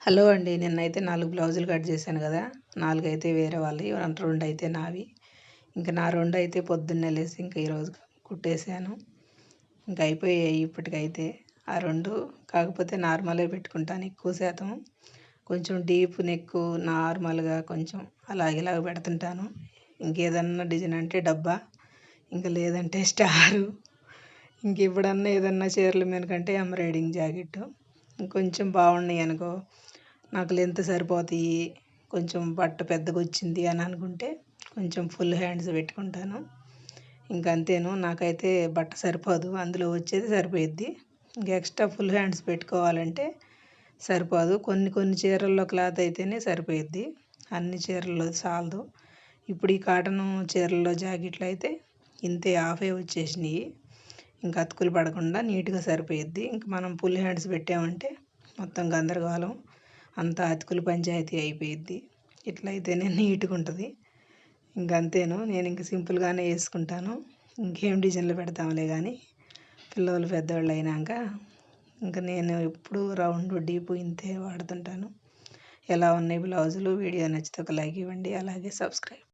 Hello అండి. నిన్నైతే 4 బ్లౌజులు కట్ చేశాను కదా! 4 అయితే వేరే వాళ్ళవి. 2 అయితే నావి. ఇంక నా 2 అయితే పొద్దున్నే లేసి ఇంక ఈరోజు కుట్టేశాను. ఇంక అయిపోయాయి ఇప్పటికైతే. ఆ 2 కాకపోతే నార్మలే పెట్టుకుంటాను ఎక్కువ శాతం. కొంచెం డీప్ నెక్ నార్మల్‌గా కొంచెం ఇలాగ పెడుతుంటాను. ఇంకేదన్నా డిజైన్ అంటే డబ్బా, ఇంక లేదంటే స్టారు. ఇంకెప్పుడన్నా ఏదన్నా చీరల మీదకంటే ఎంబ్రాయిడింగ్ జాకెట్టు. ఇంకొంచెం బాగున్నాయి అనుకో, నాకు లెంత్ సరిపోతాయి, కొంచెం బట్ట పెద్దగొచ్చింది అని అనుకుంటే కొంచెం ఫుల్ హ్యాండ్స్ పెట్టుకుంటాను. ఇంక అంతేను. నాకైతే బట్ట సరిపోదు, అందులో వచ్చేది సరిపోయిద్ది. ఇంక ఎక్స్ట్రా ఫుల్ హ్యాండ్స్ పెట్టుకోవాలంటే సరిపోదు. కొన్ని కొన్ని చీరల్లో క్లాత్ అయితేనే సరిపోయిద్ది, అన్ని చీరల్లో చాలదు. ఇప్పుడు ఈ కాటను చీరల్లో జాకెట్లు అయితే ఇంతే హాఫే వచ్చేసినాయి. ఇంక అతుకులు పడకుండా నీట్‌గా సరిపోయిద్ది. ఇంక మనం ఫుల్ హ్యాండ్స్ పెట్టామంటే మొత్తం గందరగోళం, అంతా అతుకులు పంచాయతీ అయిపోయిద్ది. ఇట్లయితేనే నీట్‌గా ఉంటుంది. ఇంక అంతేను. నేను ఇంక సింపుల్‌గానే వేసుకుంటాను. ఇంకేం డిజైన్లు పెడతాంలే కానీ పిల్లోళ్ళు పెద్దోళ్ళు అయినాక. ఇంక నేను ఎప్పుడు రౌండ్ డీప్ ఇంతే వాడుతుంటాను. ఎలా ఉన్నాయి బ్లౌజులు? వీడియో నచ్చితే ఒక లైక్ ఇవ్వండి. అలాగే సబ్స్క్రైబ్.